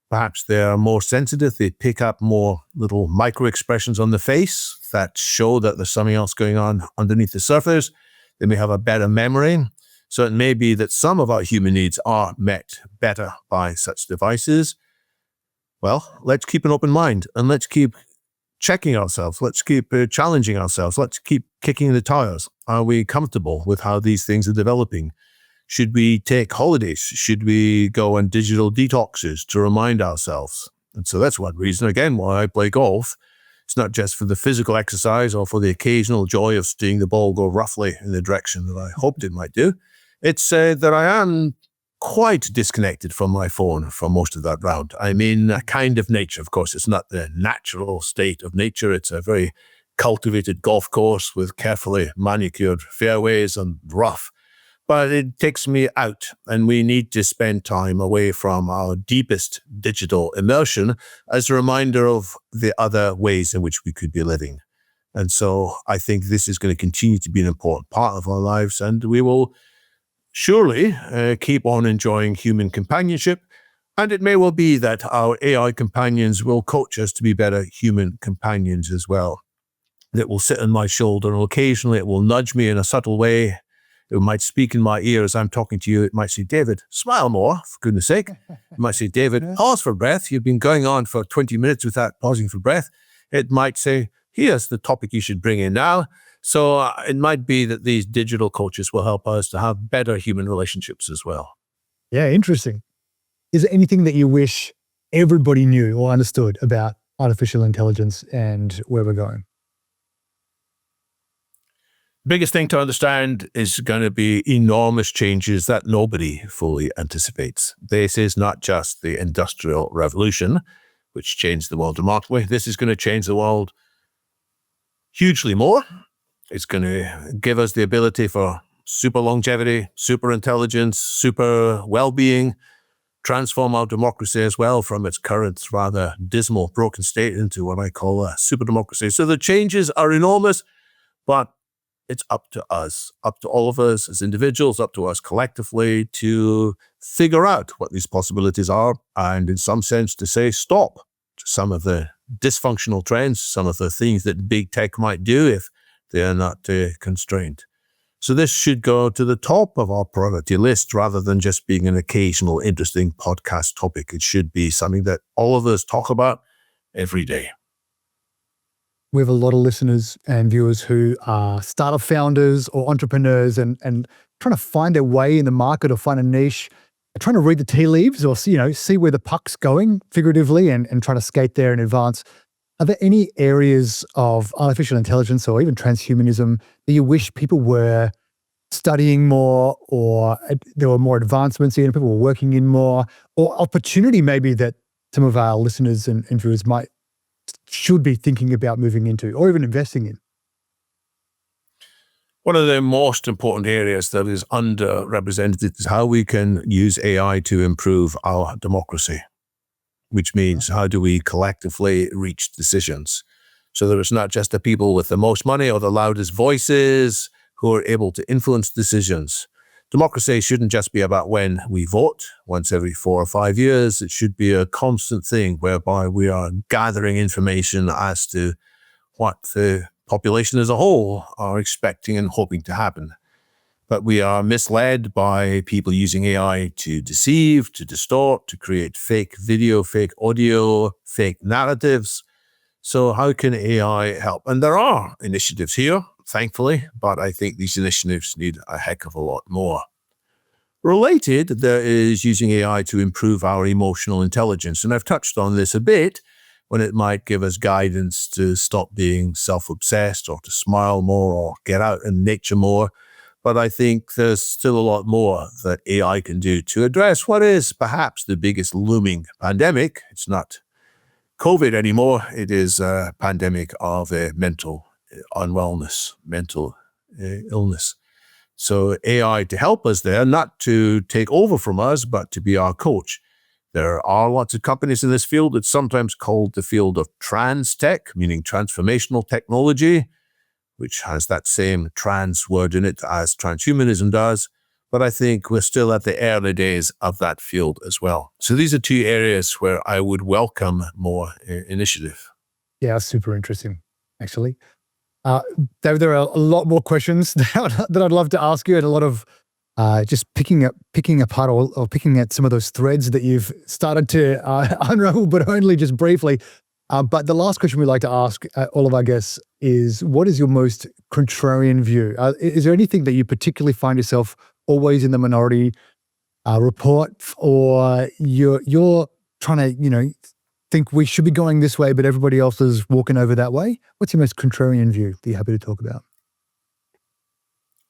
Perhaps they are more sensitive. They pick up more little micro expressions on the face that show that there's something else going on underneath the surface. They may have a better memory. So it may be that some of our human needs are met better by such devices. Well, let's keep an open mind and let's keep checking ourselves. Let's keep challenging ourselves. Let's keep kicking the tires. Are we comfortable with how these things are developing? Should we take holidays? Should we go on digital detoxes to remind ourselves? And so that's one reason, again, why I play golf. It's not just for the physical exercise or for the occasional joy of seeing the ball go roughly in the direction that I hoped it might do. It's that I am quite disconnected from my phone for most of that round. I mean, a kind of nature, of course. It's not the natural state of nature. It's a very cultivated golf course with carefully manicured fairways and rough. But it takes me out, and we need to spend time away from our deepest digital immersion as a reminder of the other ways in which we could be living. And so I think this is going to continue to be an important part of our lives, and we will surely keep on enjoying human companionship. And it may well be that our AI companions will coach us to be better human companions as well. That will sit on my shoulder, and occasionally it will nudge me in a subtle way. It might speak in my ear as I'm talking to you. It might say, David, smile more, for goodness sake. It might say, David, pause for breath. You've been going on for 20 minutes without pausing for breath. It might say, here's the topic you should bring in now. So it might be that these digital coaches will help us to have better human relationships as well. Yeah, interesting. Is there anything that you wish everybody knew or understood about artificial intelligence and where we're going? Biggest thing to understand is going to be enormous changes that nobody fully anticipates. This is not just the Industrial Revolution, which changed the world remarkably. This is going to change the world hugely more. It's going to give us the ability for super longevity, super intelligence, super well-being, transform our democracy as well from its current rather dismal, broken state into what I call a super democracy. So the changes are enormous, but it's up to us, up to all of us as individuals, up to us collectively to figure out what these possibilities are and in some sense to say stop to some of the dysfunctional trends, some of the things that big tech might do if they are not constrained. So this should go to the top of our priority list rather than just being an occasional interesting podcast topic. It should be something that all of us talk about every day. We have a lot of listeners and viewers who are startup founders or entrepreneurs and trying to find their way in the market or find a niche, trying to read the tea leaves or see where the puck's going figuratively and try to skate there in advance. Are there any areas of artificial intelligence or even transhumanism that you wish people were studying more, or there were more advancements in, people were working in more, or opportunity maybe that some of our listeners and viewers should be thinking about moving into or even investing in? One of the most important areas that is underrepresented is how we can use AI to improve our democracy, which means how do we collectively reach decisions so that it's not just the people with the most money or the loudest voices who are able to influence decisions. Democracy shouldn't just be about when we vote once every 4 or 5 years. It should be a constant thing whereby we are gathering information as to what the population as a whole are expecting and hoping to happen. But we are misled by people using AI to deceive, to distort, to create fake video, fake audio, fake narratives. So how can AI help? And there are initiatives here, thankfully, but I think these initiatives need a heck of a lot more. Related, there is using AI to improve our emotional intelligence. And I've touched on this a bit, when it might give us guidance to stop being self-obsessed or to smile more or get out in nature more. But I think there's still a lot more that AI can do to address what is perhaps the biggest looming pandemic. It's not COVID anymore. It is a pandemic of mental unwellness, mental illness. So AI to help us there, not to take over from us, but to be our coach. There are lots of companies in this field. It's sometimes called the field of trans tech, meaning transformational technology, which has that same trans word in it as transhumanism does. But I think we're still at the early days of that field as well. So these are two areas where I would welcome more initiative. Yeah, super interesting, actually. David, there are a lot more questions that I'd love to ask you, and a lot of just picking apart or picking at some of those threads that you've started to unravel, but only just briefly. But the last question we like to ask all of our guests is, what is your most contrarian view? Is there anything that you particularly find yourself always in the minority report, or you're trying to, think we should be going this way, but everybody else is walking over that way? What's your most contrarian view that you're happy to talk about?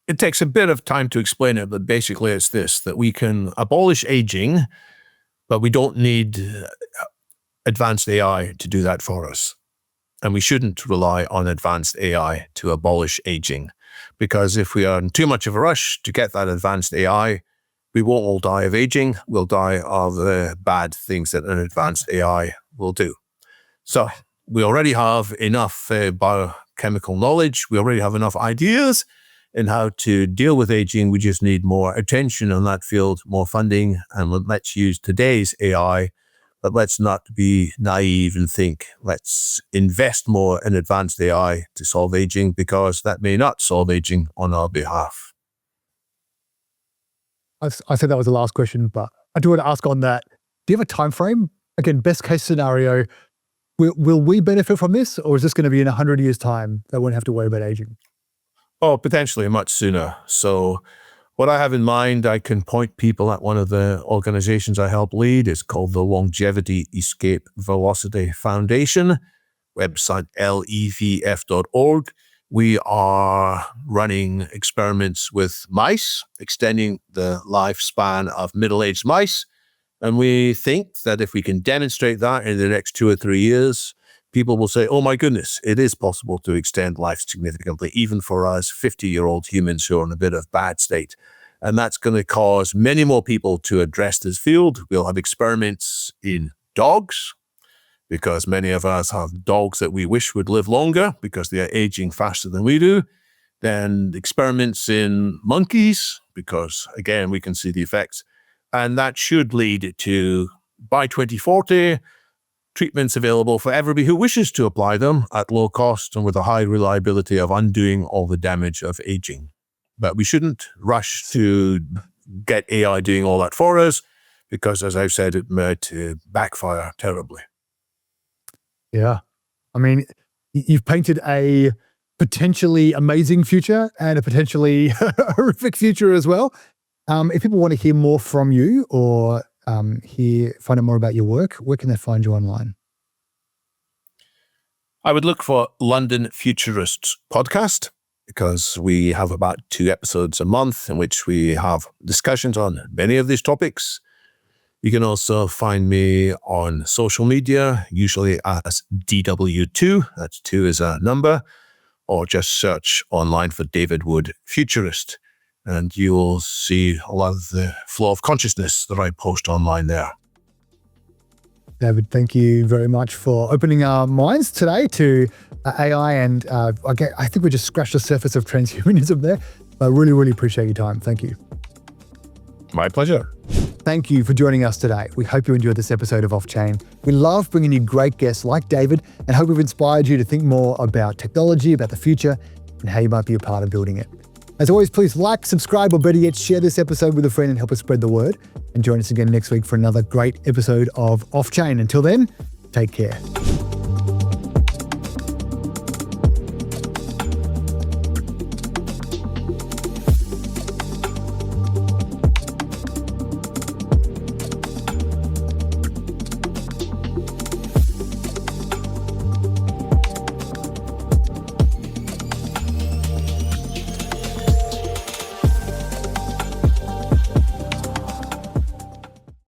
It takes a bit of time to explain it, but basically it's this, that we can abolish aging, but we don't need advanced AI to do that for us. And we shouldn't rely on advanced AI to abolish aging, because if we are in too much of a rush to get that advanced AI, we won't all die of aging. We'll die of the bad things that an advanced AI will do. So we already have enough biochemical knowledge. We already have enough ideas in how to deal with aging. We just need more attention on that field, more funding, and let's use today's AI. But let's not be naive and think, let's invest more in advanced AI to solve aging, because that may not solve aging on our behalf. I said that was the last question, but I do want to ask on that. Do you have a time frame? Again, best case scenario, will we benefit from this, or is this going to be in 100 years' time that we won't have to worry about aging? Oh, potentially much sooner. So what I have in mind, I can point people at one of the organizations I help lead. It's called the Longevity Escape Velocity Foundation, website levf.org. We are running experiments with mice, extending the lifespan of middle-aged mice. And we think that if we can demonstrate that in the next 2 or 3 years, people will say, oh my goodness, it is possible to extend life significantly, even for us 50-year-old humans who are in a bit of bad state. And that's going to cause many more people to address this field. We'll have experiments in dogs, because many of us have dogs that we wish would live longer because they are aging faster than we do. Then experiments in monkeys, because again, we can see the effects. And that should lead to, by 2040, treatments available for everybody who wishes to apply them at low cost and with a high reliability of undoing all the damage of aging. But we shouldn't rush to get AI doing all that for us, because as I've said, it might backfire terribly. Yeah. I mean, you've painted a potentially amazing future and a potentially horrific future as well. If people want to hear more from you or find out more about your work, where can they find you online? I would look for London Futurists podcast, because we have about 2 episodes a month in which we have discussions on many of these topics. You can also find me on social media, usually as DW2, that's 2 is a number, or just search online for David Wood Futurist, and you will see a lot of the flow of consciousness that I post online there. David, thank you very much for opening our minds today to AI, and I think we just scratched the surface of transhumanism there. I really, really appreciate your time. Thank you. My pleasure. Thank you for joining us today. We hope you enjoyed this episode of Off Chain. We love bringing you great guests like David, and hope we've inspired you to think more about technology, about the future, and how you might be a part of building it. As always, please like, subscribe, or better yet, share this episode with a friend and help us spread the word. And join us again next week for another great episode of Off Chain. Until then, take care.